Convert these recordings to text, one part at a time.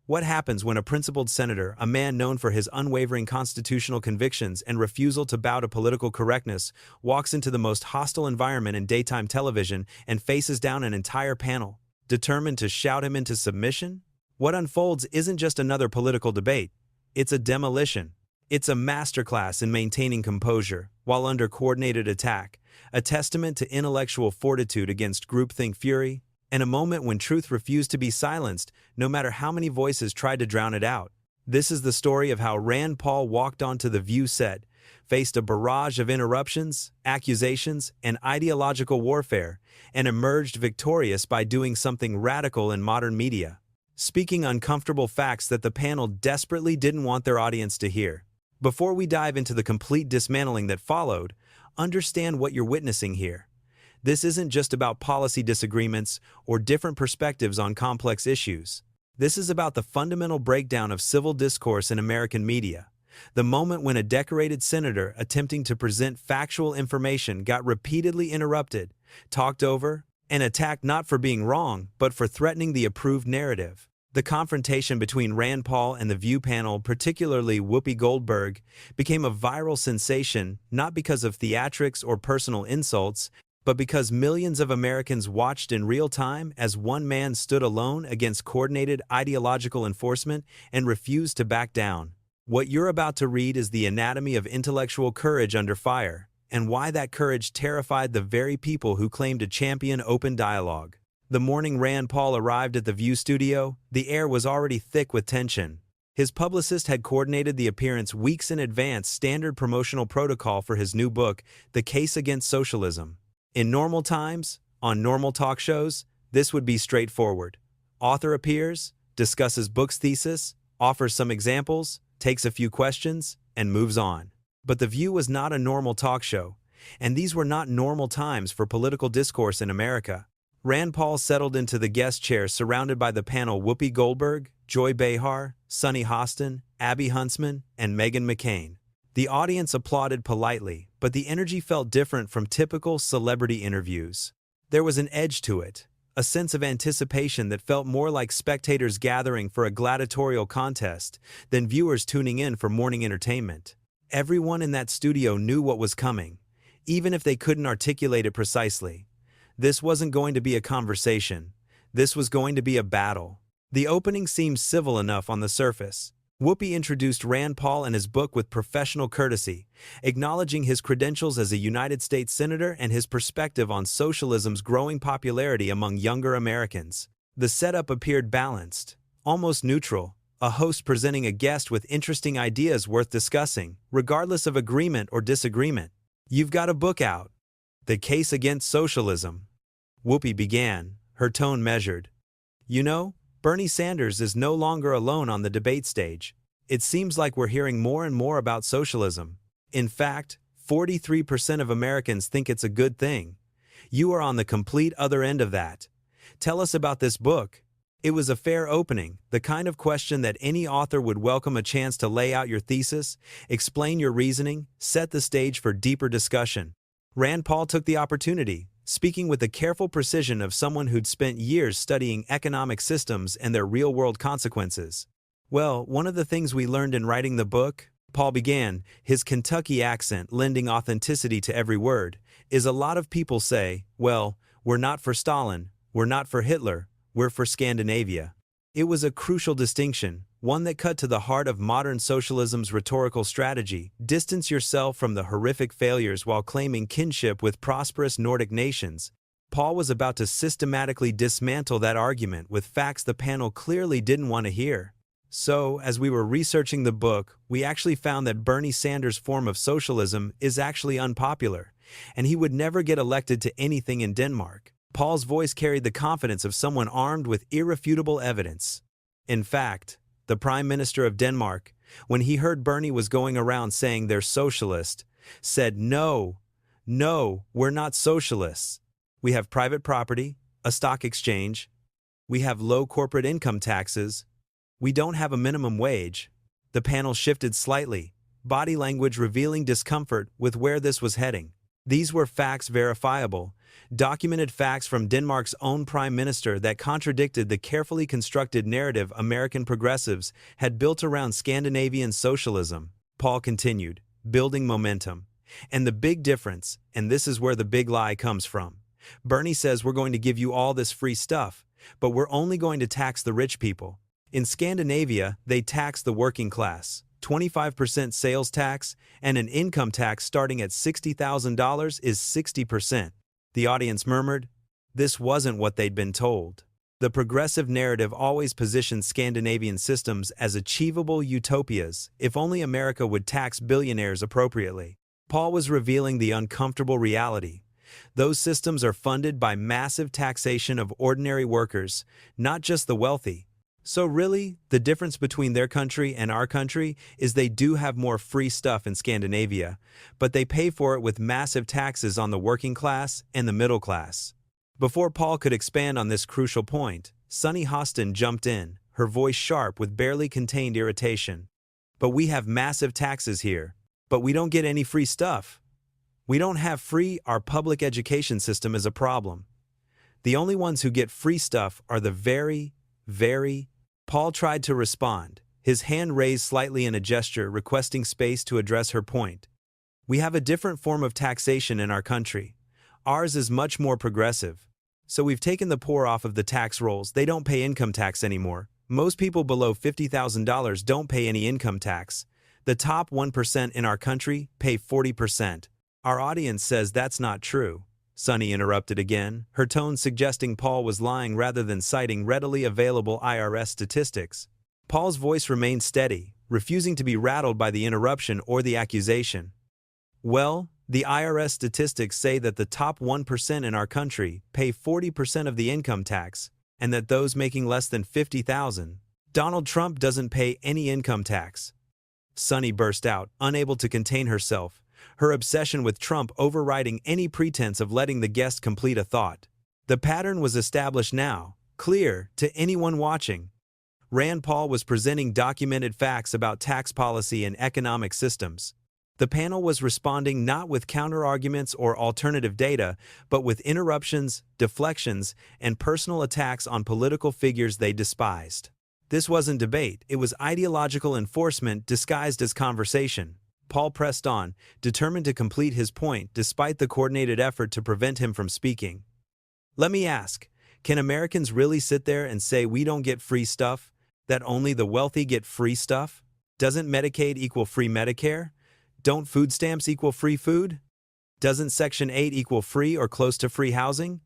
What happens when a principled senator, a man known for his unwavering constitutional convictions and refusal to bow to political correctness, walks into the most hostile environment in daytime television and faces down an entire panel, determined to shout him into submission? What unfolds isn't just another political debate. It's a demolition. It's a masterclass in maintaining composure while under coordinated attack, a testament to intellectual fortitude against groupthink fury, and a moment when truth refused to be silenced, no matter how many voices tried to drown it out. This is the story of how Rand Paul walked onto the View set, faced a barrage of interruptions, accusations, and ideological warfare, and emerged victorious by doing something radical in modern media, speaking uncomfortable facts that the panel desperately didn't want their audience to hear. Before we dive into the complete dismantling that followed, understand what you're witnessing here. This isn't just about policy disagreements or different perspectives on complex issues. This is about the fundamental breakdown of civil discourse in American media. The moment when a decorated senator attempting to present factual information got repeatedly interrupted, talked over, and attacked not for being wrong, but for threatening the approved narrative. The confrontation between Rand Paul and the View panel, particularly Whoopi Goldberg, became a viral sensation not because of theatrics or personal insults, but because millions of Americans watched in real time as one man stood alone against coordinated ideological enforcement and refused to back down. What you're about to read is the anatomy of intellectual courage under fire, and why that courage terrified the very people who claimed to champion open dialogue. The morning Rand Paul arrived at the View studio, the air was already thick with tension. His publicist had coordinated the appearance weeks in advance, standard promotional protocol for his new book, The Case Against Socialism. In normal times, on normal talk shows, this would be straightforward. Author appears, discusses book's thesis, offers some examples, takes a few questions, and moves on. But The View was not a normal talk show, and these were not normal times for political discourse in America. Rand Paul settled into the guest chair surrounded by the panel Whoopi Goldberg, Joy Behar, Sunny Hostin, Abby Huntsman, and Meghan McCain. The audience applauded politely, but the energy felt different from typical celebrity interviews. There was an edge to it, a sense of anticipation that felt more like spectators gathering for a gladiatorial contest than viewers tuning in for morning entertainment. Everyone in that studio knew what was coming, even if they couldn't articulate it precisely. This wasn't going to be a conversation. This was going to be a battle. The opening seemed civil enough on the surface. Whoopi introduced Rand Paul and his book with professional courtesy, acknowledging his credentials as a United States Senator and his perspective on socialism's growing popularity among younger Americans. The setup appeared balanced, almost neutral, a host presenting a guest with interesting ideas worth discussing, regardless of agreement or disagreement. You've got a book out. The Case Against Socialism. Whoopi began, her tone measured. You know, Bernie Sanders is no longer alone on the debate stage. It seems like we're hearing more and more about socialism. In fact, 43% of Americans think it's a good thing. You are on the complete other end of that. Tell us about this book. It was a fair opening, the kind of question that any author would welcome a chance to lay out your thesis, explain your reasoning, set the stage for deeper discussion. Rand Paul took the opportunity, speaking with the careful precision of someone who'd spent years studying economic systems and their real-world consequences. Well, one of the things we learned in writing the book, Paul began, his Kentucky accent lending authenticity to every word, is a lot of people say, well, we're not for Stalin, we're not for Hitler, we're for Scandinavia. It was a crucial distinction, one that cut to the heart of modern socialism's rhetorical strategy. Distance yourself from the horrific failures while claiming kinship with prosperous Nordic nations. Paul was about to systematically dismantle that argument with facts the panel clearly didn't want to hear. So, as we were researching the book, we actually found that Bernie Sanders' form of socialism is actually unpopular, and he would never get elected to anything in Denmark. Paul's voice carried the confidence of someone armed with irrefutable evidence. In fact, the Prime Minister of Denmark, when he heard Bernie was going around saying they're socialist, said, no, we're not socialists. We have private property, a stock exchange. We have low corporate income taxes. We don't have a minimum wage. The panel shifted slightly, body language revealing discomfort with where this was heading. These were facts verifiable, documented facts from Denmark's own prime minister that contradicted the carefully constructed narrative American progressives had built around Scandinavian socialism. Paul continued, building momentum. And the big difference, and this is where the big lie comes from. Bernie says we're going to give you all this free stuff, but we're only going to tax the rich people. In Scandinavia, they tax the working class, 25% sales tax, and an income tax starting at $60,000 is 60%. The audience murmured. This wasn't what they'd been told. The progressive narrative always positioned Scandinavian systems as achievable utopias if only America would tax billionaires appropriately. Paul was revealing the uncomfortable reality. Those systems are funded by massive taxation of ordinary workers, not just the wealthy. So really, the difference between their country and our country is they do have more free stuff in Scandinavia, but they pay for it with massive taxes on the working class and the middle class. Before Paul could expand on this crucial point, Sunny Hostin jumped in, her voice sharp with barely contained irritation. But we have massive taxes here. But we don't get any free stuff. We don't have free. Our public education system is a problem. The only ones who get free stuff are the very. Paul tried to respond, his hand raised slightly in a gesture requesting space to address her point. We have a different form of taxation in our country. Ours is much more progressive. So we've taken the poor off of the tax rolls. They don't pay income tax anymore. Most people below $50,000 don't pay any income tax. The top 1% in our country pay 40%. Our audience says that's not true. Sunny interrupted again, her tone suggesting Paul was lying rather than citing readily available IRS statistics. Paul's voice remained steady, refusing to be rattled by the interruption or the accusation. Well, the IRS statistics say that the top 1% in our country pay 40% of the income tax, and that those making less than $50,000. Donald Trump doesn't pay any income tax. Sunny burst out, unable to contain herself, her obsession with Trump overriding any pretense of letting the guest complete a thought. The pattern was established now, clear to anyone watching. Rand Paul was presenting documented facts about tax policy and economic systems. The panel was responding not with counterarguments or alternative data, but with interruptions, deflections, and personal attacks on political figures they despised. This wasn't debate, it was ideological enforcement disguised as conversation. Paul pressed on, determined to complete his point despite the coordinated effort to prevent him from speaking. Let me ask, can Americans really sit there and say we don't get free stuff, that only the wealthy get free stuff? Doesn't Medicaid equal free Medicare? Don't food stamps equal free food? Doesn't Section 8 equal free or close to free housing?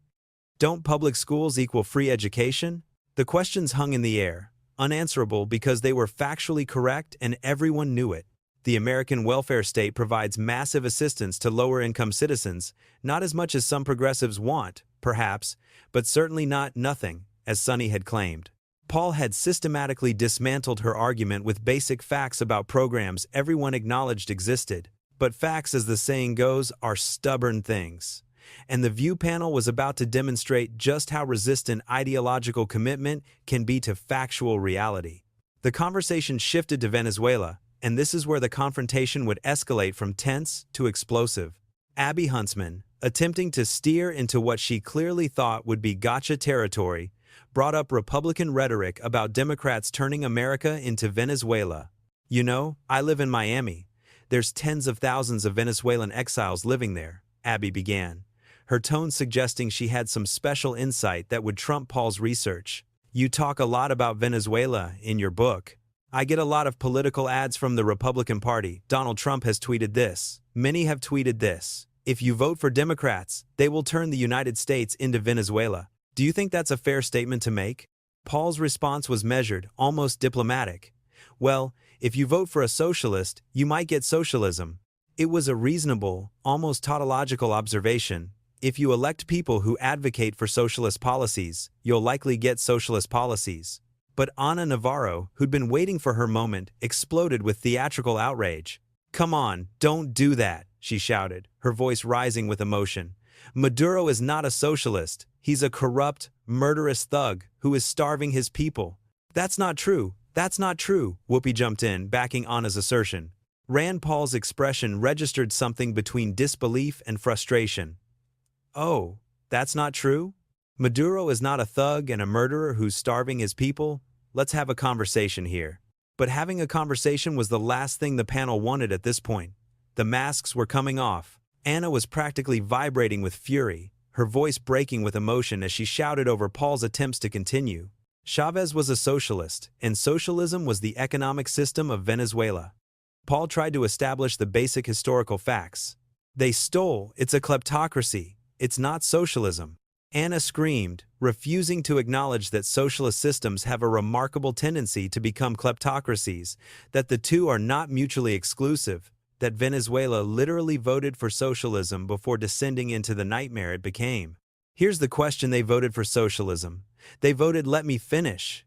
Don't public schools equal free education? The questions hung in the air, unanswerable because they were factually correct and everyone knew it. The American welfare state provides massive assistance to lower-income citizens, not as much as some progressives want, perhaps, but certainly not nothing, as Sunny had claimed. Paul had systematically dismantled her argument with basic facts about programs everyone acknowledged existed. But facts, as the saying goes, are stubborn things. And the View panel was about to demonstrate just how resistant ideological commitment can be to factual reality. The conversation shifted to Venezuela, and this is where the confrontation would escalate from tense to explosive. Abby Huntsman, attempting to steer into what she clearly thought would be gotcha territory, brought up Republican rhetoric about Democrats turning America into Venezuela. You know, I live in Miami. There's tens of thousands of Venezuelan exiles living there, Abby began, her tone suggesting she had some special insight that would trump Paul's research. You talk a lot about Venezuela in your book. I get a lot of political ads from the Republican Party. Donald Trump has tweeted this. Many have tweeted this. If you vote for Democrats, they will turn the United States into Venezuela. Do you think that's a fair statement to make? Paul's response was measured, almost diplomatic. Well, if you vote for a socialist, you might get socialism. It was a reasonable, almost tautological observation. If you elect people who advocate for socialist policies, you'll likely get socialist policies. But Ana Navarro, who'd been waiting for her moment, exploded with theatrical outrage. Come on, don't do that, she shouted, her voice rising with emotion. Maduro is not a socialist. He's a corrupt, murderous thug who is starving his people. That's not true. That's not true, Whoopi jumped in, backing Anna's assertion. Rand Paul's expression registered something between disbelief and frustration. Oh, That's not true? Maduro is not a thug and a murderer who's starving his people? Let's have a conversation here. But having a conversation was the last thing the panel wanted at this point. The masks were coming off. Anna was practically vibrating with fury, her voice breaking with emotion as she shouted over Paul's attempts to continue. Chavez was a socialist, and socialism was the economic system of Venezuela. Paul tried to establish the basic historical facts. They stole, it's a kleptocracy, it's not socialism. Anna screamed, refusing to acknowledge that socialist systems have a remarkable tendency to become kleptocracies, that the two are not mutually exclusive, that Venezuela literally voted for socialism before descending into the nightmare it became. Here's the question: they voted for socialism. They voted, let me finish.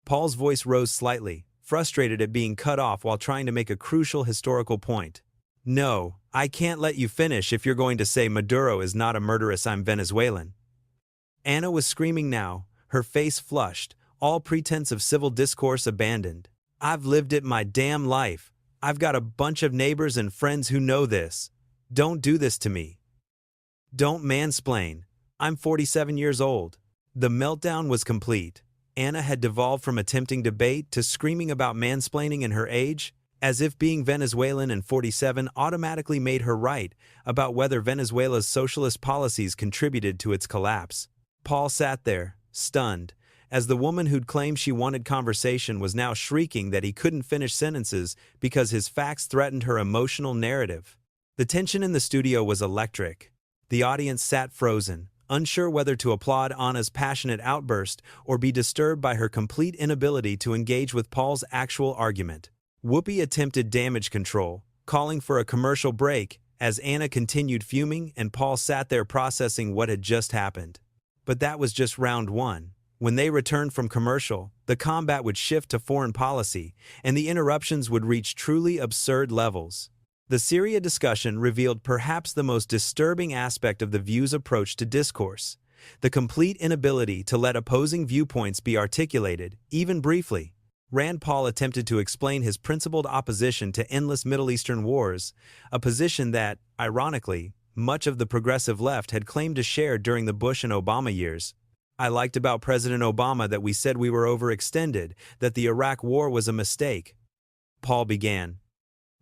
Paul's voice rose slightly, frustrated at being cut off while trying to make a crucial historical point. No, I can't let you finish if you're going to say Maduro is not a murderess, I'm Venezuelan. Anna was screaming now, her face flushed, all pretense of civil discourse abandoned. I've lived it my damn life. I've got a bunch of neighbors and friends who know this. Don't do this to me. Don't mansplain. I'm 47 years old. The meltdown was complete. Anna had devolved from attempting debate to screaming about mansplaining in her age, as if being Venezuelan and 47 automatically made her right about whether Venezuela's socialist policies contributed to its collapse. Paul sat there, stunned, as the woman who'd claimed she wanted conversation was now shrieking that he couldn't finish sentences because his facts threatened her emotional narrative. The tension in the studio was electric. The audience sat frozen, unsure whether to applaud Anna's passionate outburst or be disturbed by her complete inability to engage with Paul's actual argument. Whoopi attempted damage control, calling for a commercial break, as Anna continued fuming and Paul sat there processing what had just happened. But that was just round one. When they returned from commercial, the combat would shift to foreign policy, and the interruptions would reach truly absurd levels. The Syria discussion revealed perhaps the most disturbing aspect of the View's approach to discourse: the complete inability to let opposing viewpoints be articulated, even briefly. Rand Paul attempted to explain his principled opposition to endless Middle Eastern wars, a position that, ironically, much of the progressive left had claimed to share during the Bush and Obama years. I liked about President Obama that we said we were overextended, that the Iraq War was a mistake. Paul began.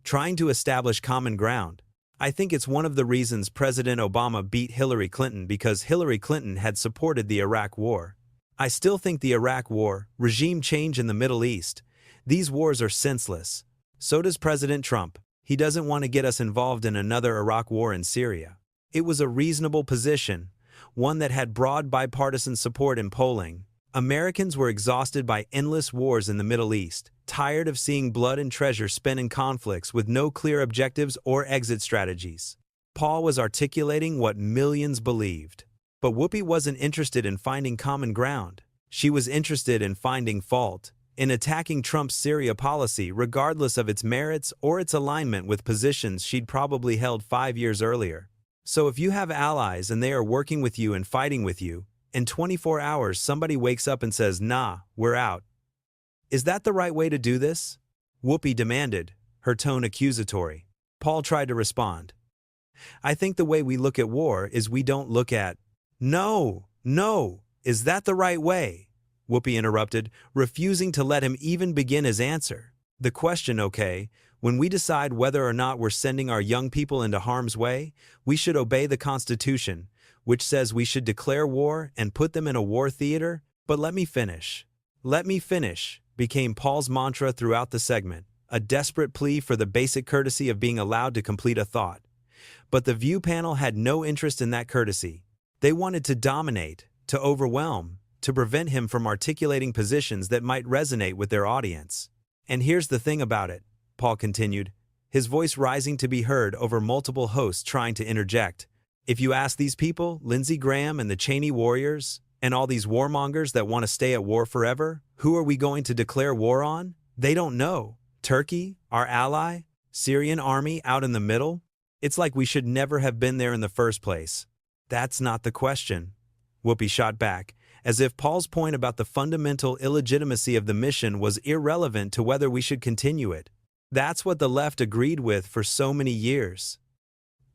Trying to establish common ground. I think it's one of the reasons President Obama beat Hillary Clinton, because Hillary Clinton had supported the Iraq War. I still think the Iraq War, regime change in the Middle East, these wars are senseless. So does President Trump. He doesn't want to get us involved in another Iraq war in Syria. It was a reasonable position, one that had broad bipartisan support in polling. Americans were exhausted by endless wars in the Middle East, tired of seeing blood and treasure spent in conflicts with no clear objectives or exit strategies. Paul was articulating what millions believed. But Whoopi wasn't interested in finding common ground. She was interested in finding fault, in attacking Trump's Syria policy regardless of its merits or its alignment with positions she'd probably held 5 years earlier. So if you have allies and they are working with you and fighting with you, in 24 hours somebody wakes up and says, "Nah, we're out." Is that the right way to do this? Whoopi demanded, her tone accusatory. Paul tried to respond. I think the way we look at war is we don't look at. No, is that the right way? Whoopi interrupted, refusing to let him even begin his answer. The question, okay, when we decide whether or not we're sending our young people into harm's way, we should obey the Constitution, which says we should declare war and put them in a war theater. But let me finish. Let me finish, became Paul's mantra throughout the segment, a desperate plea for the basic courtesy of being allowed to complete a thought. But the View panel had no interest in that courtesy. They wanted to dominate, to overwhelm, to prevent him from articulating positions that might resonate with their audience. And here's the thing about it, Paul continued, his voice rising to be heard over multiple hosts trying to interject. If you ask these people, Lindsey Graham and the Cheney warriors, and all these warmongers that want to stay at war forever, who are we going to declare war on? They don't know. Turkey, our ally, Syrian army out in the middle? It's like we should never have been there in the first place. That's not the question. Whoopi shot back, as if Paul's point about the fundamental illegitimacy of the mission was irrelevant to whether we should continue it. That's what the left agreed with for so many years.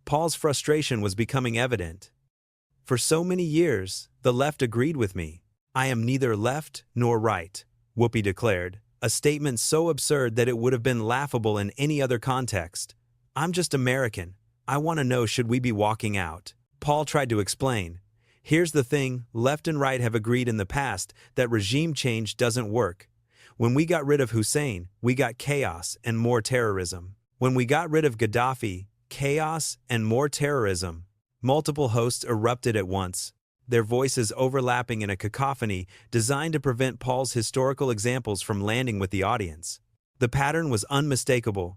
Paul's frustration was becoming evident. For so many years, the left agreed with me. I am neither left nor right, Whoopi declared, a statement so absurd that it would have been laughable in any other context. I'm just American. I want to know, should we be walking out? Paul tried to explain. Here's the thing, left and right have agreed in the past that regime change doesn't work. When we got rid of Hussein, we got chaos and more terrorism. When we got rid of Gaddafi, chaos and more terrorism. Multiple hosts erupted at once, their voices overlapping in a cacophony designed to prevent Paul's historical examples from landing with the audience. The pattern was unmistakable.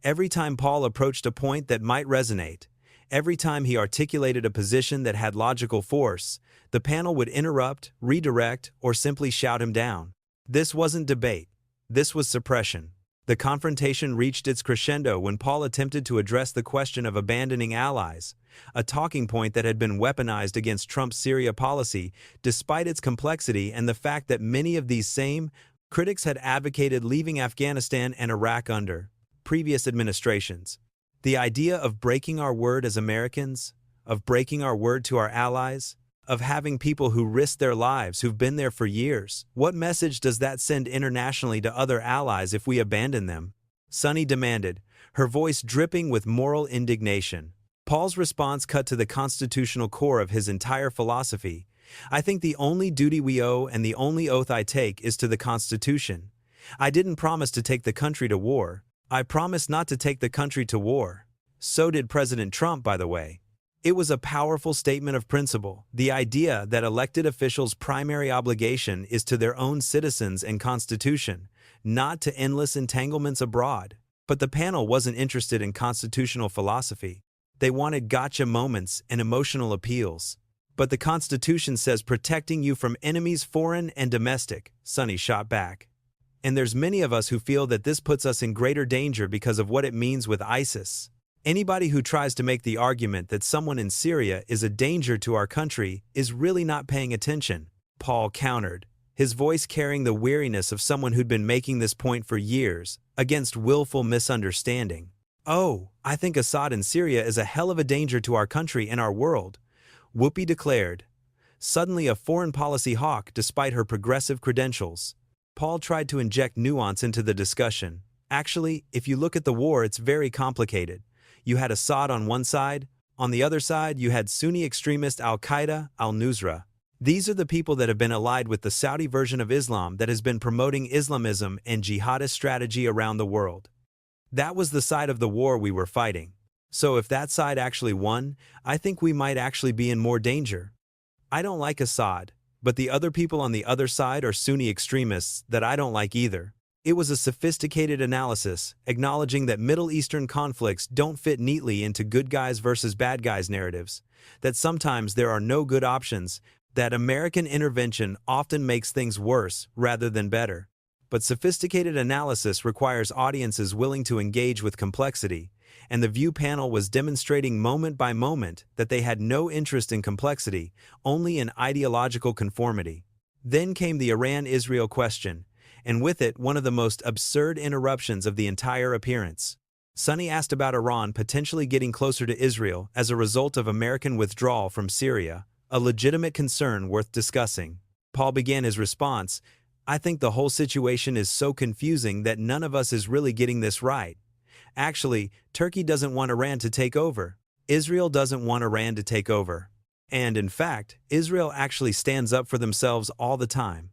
Every time Paul approached a point that might resonate, every time he articulated a position that had logical force, the panel would interrupt, redirect, or simply shout him down. This wasn't debate. This was suppression. The confrontation reached its crescendo when Paul attempted to address the question of abandoning allies, a talking point that had been weaponized against Trump's Syria policy, despite its complexity and the fact that many of these same critics had advocated leaving Afghanistan and Iraq under previous administrations. The idea of breaking our word as Americans, of breaking our word to our allies, of having people who risk their lives who've been there for years. What message does that send internationally to other allies if we abandon them? Sunny demanded, her voice dripping with moral indignation. Paul's response cut to the constitutional core of his entire philosophy. I think the only duty we owe and the only oath I take is to the Constitution. I didn't promise to take the country to war. I promised not to take the country to war. So did President Trump, by the way. It was a powerful statement of principle, the idea that elected officials' primary obligation is to their own citizens and Constitution, not to endless entanglements abroad. But the panel wasn't interested in constitutional philosophy. They wanted gotcha moments and emotional appeals. But the Constitution says protecting you from enemies foreign and domestic, Sunny shot back. And there's many of us who feel that this puts us in greater danger because of what it means with ISIS. Anybody who tries to make the argument that someone in Syria is a danger to our country is really not paying attention, Paul countered, his voice carrying the weariness of someone who'd been making this point for years, against willful misunderstanding. Oh, I think Assad in Syria is a hell of a danger to our country and our world, Whoopi declared, suddenly a foreign policy hawk despite her progressive credentials. Paul tried to inject nuance into the discussion. Actually, if you look at the war, it's very complicated. You had Assad on one side. On the other side, you had Sunni extremist al-Qaeda, al-Nusra. These are the people that have been allied with the Saudi version of Islam that has been promoting Islamism and jihadist strategy around the world. That was the side of the war we were fighting. So if that side actually won, I think we might actually be in more danger. I don't like Assad, but the other people on the other side are Sunni extremists that I don't like either. It was a sophisticated analysis, acknowledging that Middle Eastern conflicts don't fit neatly into good guys versus bad guys narratives, that sometimes there are no good options, that American intervention often makes things worse rather than better. But sophisticated analysis requires audiences willing to engage with complexity, and the View panel was demonstrating moment by moment that they had no interest in complexity, only in ideological conformity. Then came the Iran-Israel question, and with it one of the most absurd interruptions of the entire appearance. Sunny asked about Iran potentially getting closer to Israel as a result of American withdrawal from Syria, a legitimate concern worth discussing. Paul began his response, I think the whole situation is so confusing that none of us is really getting this right. Actually, Turkey doesn't want Iran to take over. Israel doesn't want Iran to take over. And in fact, Israel actually stands up for themselves all the time.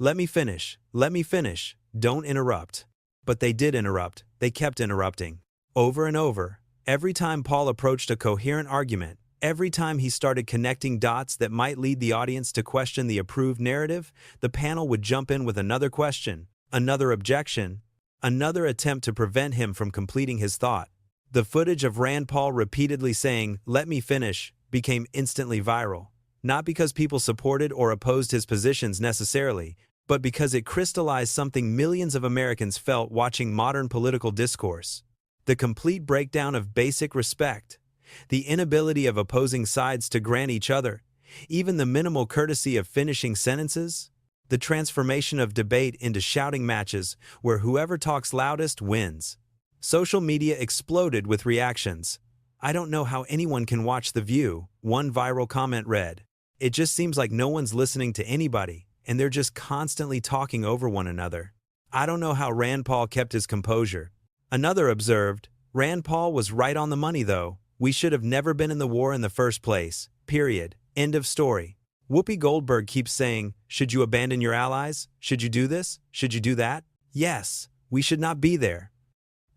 Let me finish, don't interrupt. But they did interrupt, they kept interrupting. Over and over, every time Paul approached a coherent argument, every time he started connecting dots that might lead the audience to question the approved narrative, the panel would jump in with another question, another objection, another attempt to prevent him from completing his thought. The footage of Rand Paul repeatedly saying, "Let me finish," became instantly viral, not because people supported or opposed his positions necessarily, but because it crystallized something millions of Americans felt watching modern political discourse. The complete breakdown of basic respect, the inability of opposing sides to grant each other, even the minimal courtesy of finishing sentences, the transformation of debate into shouting matches where whoever talks loudest wins. Social media exploded with reactions. "I don't know how anyone can watch The View," one viral comment read. "It just seems like no one's listening to anybody, and they're just constantly talking over one another. I don't know how Rand Paul kept his composure." Another observed, "Rand Paul was right on the money though. We should have never been in the war in the first place. Period. End of story." Whoopi Goldberg keeps saying, "Should you abandon your allies? Should you do this? Should you do that?" Yes, we should not be there.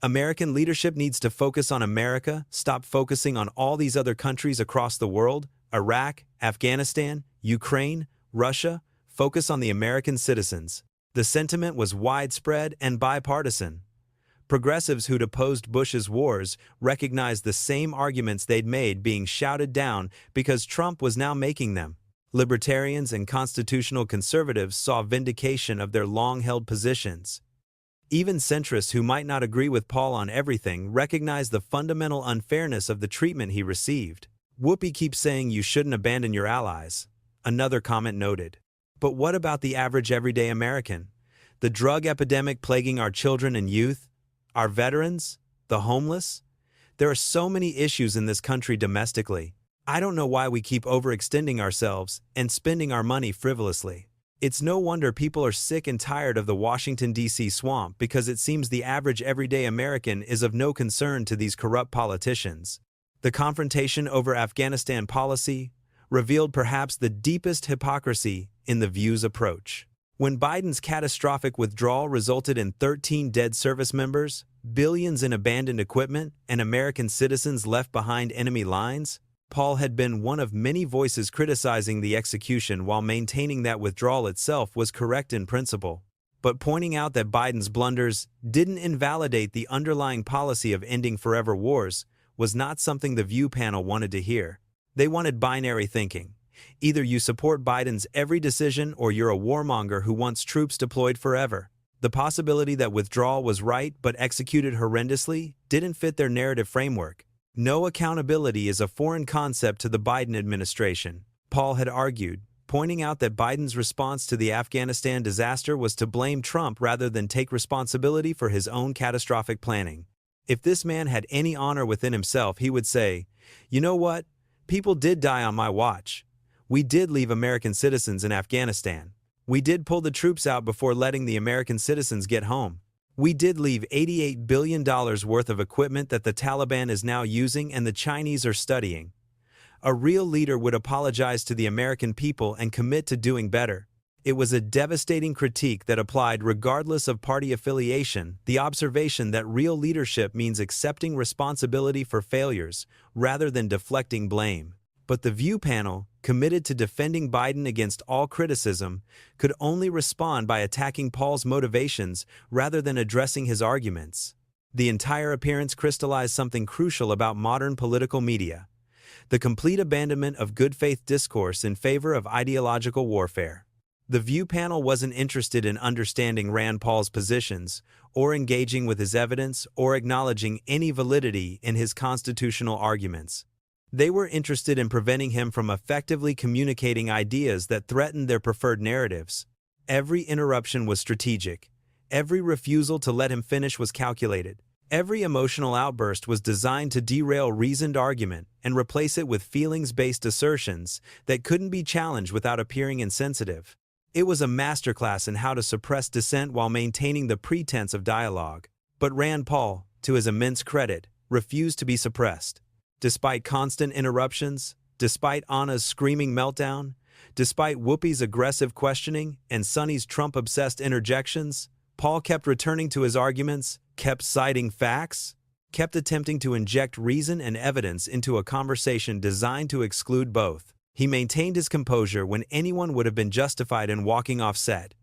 American leadership needs to focus on America, stop focusing on all these other countries across the world, Iraq, Afghanistan, Ukraine, Russia. Focus on the American citizens. The sentiment was widespread and bipartisan. Progressives who'd opposed Bush's wars recognized the same arguments they'd made being shouted down because Trump was now making them. Libertarians and constitutional conservatives saw vindication of their long-held positions. Even centrists who might not agree with Paul on everything recognize the fundamental unfairness of the treatment he received. Whoopi keeps saying you shouldn't abandon your allies, another comment noted. But what about the average everyday American? The drug epidemic plaguing our children and youth? Our veterans? The homeless? There are so many issues in this country domestically. I don't know why we keep overextending ourselves and spending our money frivolously. It's no wonder people are sick and tired of the Washington, D.C. swamp because it seems the average everyday American is of no concern to these corrupt politicians. The confrontation over Afghanistan policy revealed perhaps the deepest hypocrisy in the View's approach. When Biden's catastrophic withdrawal resulted in 13 dead service members, billions in abandoned equipment, and American citizens left behind enemy lines, Paul had been one of many voices criticizing the execution while maintaining that withdrawal itself was correct in principle. But pointing out that Biden's blunders didn't invalidate the underlying policy of ending forever wars was not something the View panel wanted to hear. They wanted binary thinking. Either you support Biden's every decision or you're a warmonger who wants troops deployed forever. The possibility that withdrawal was right but executed horrendously didn't fit their narrative framework. No accountability is a foreign concept to the Biden administration, Paul had argued, pointing out that Biden's response to the Afghanistan disaster was to blame Trump rather than take responsibility for his own catastrophic planning. If this man had any honor within himself, he would say, "You know what? People did die on my watch. We did leave American citizens in Afghanistan. We did pull the troops out before letting the American citizens get home. We did leave $88 billion worth of equipment that the Taliban is now using and the Chinese are studying." A real leader would apologize to the American people and commit to doing better. It was a devastating critique that applied regardless of party affiliation, the observation that real leadership means accepting responsibility for failures rather than deflecting blame. But the View panel, committed to defending Biden against all criticism, could only respond by attacking Paul's motivations rather than addressing his arguments. The entire appearance crystallized something crucial about modern political media: the complete abandonment of good faith discourse in favor of ideological warfare. The View panel wasn't interested in understanding Rand Paul's positions, or engaging with his evidence, or acknowledging any validity in his constitutional arguments. They were interested in preventing him from effectively communicating ideas that threatened their preferred narratives. Every interruption was strategic. Every refusal to let him finish was calculated. Every emotional outburst was designed to derail reasoned argument and replace it with feelings-based assertions that couldn't be challenged without appearing insensitive. It was a masterclass in how to suppress dissent while maintaining the pretense of dialogue. But Rand Paul, to his immense credit, refused to be suppressed. Despite constant interruptions, despite Anna's screaming meltdown, despite Whoopi's aggressive questioning and Sonny's Trump-obsessed interjections, Paul kept returning to his arguments, kept citing facts, kept attempting to inject reason and evidence into a conversation designed to exclude both. He maintained his composure when anyone would have been justified in walking off set.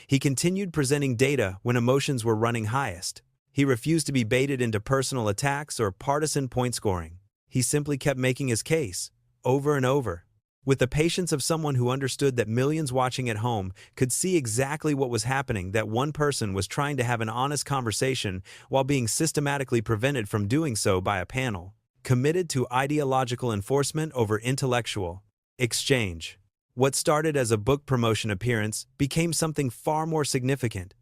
He continued presenting data when emotions were running highest. He refused to be baited into personal attacks or partisan point scoring. He simply kept making his case, over and over, with the patience of someone who understood that millions watching at home could see exactly what was happening, that one person was trying to have an honest conversation while being systematically prevented from doing so by a panel, committed to ideological enforcement over intellectual exchange. What started as a book promotion appearance became something far more significant,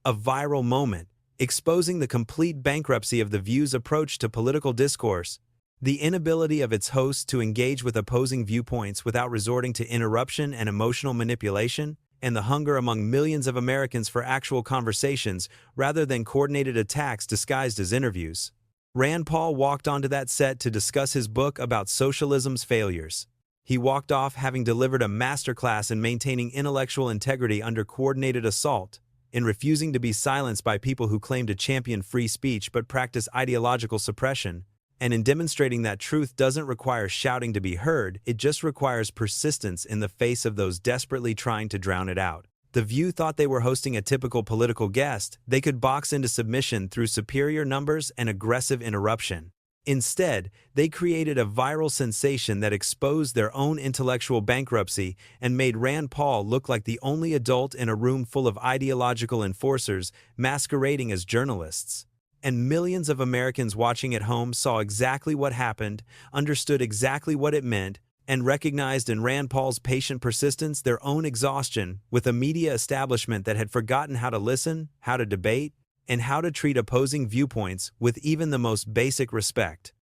a viral moment, exposing the complete bankruptcy of the View's approach to political discourse. The inability of its hosts to engage with opposing viewpoints without resorting to interruption and emotional manipulation, and the hunger among millions of Americans for actual conversations rather than coordinated attacks disguised as interviews. Rand Paul walked onto that set to discuss his book about socialism's failures. He walked off having delivered a masterclass in maintaining intellectual integrity under coordinated assault, in refusing to be silenced by people who claim to champion free speech but practice ideological suppression, and in demonstrating that truth doesn't require shouting to be heard, it just requires persistence in the face of those desperately trying to drown it out. The View thought they were hosting a typical political guest they could box into submission through superior numbers and aggressive interruption. Instead, they created a viral sensation that exposed their own intellectual bankruptcy and made Rand Paul look like the only adult in a room full of ideological enforcers masquerading as journalists. And millions of Americans watching at home saw exactly what happened, understood exactly what it meant, and recognized in Rand Paul's patient persistence their own exhaustion with a media establishment that had forgotten how to listen, how to debate, and how to treat opposing viewpoints with even the most basic respect.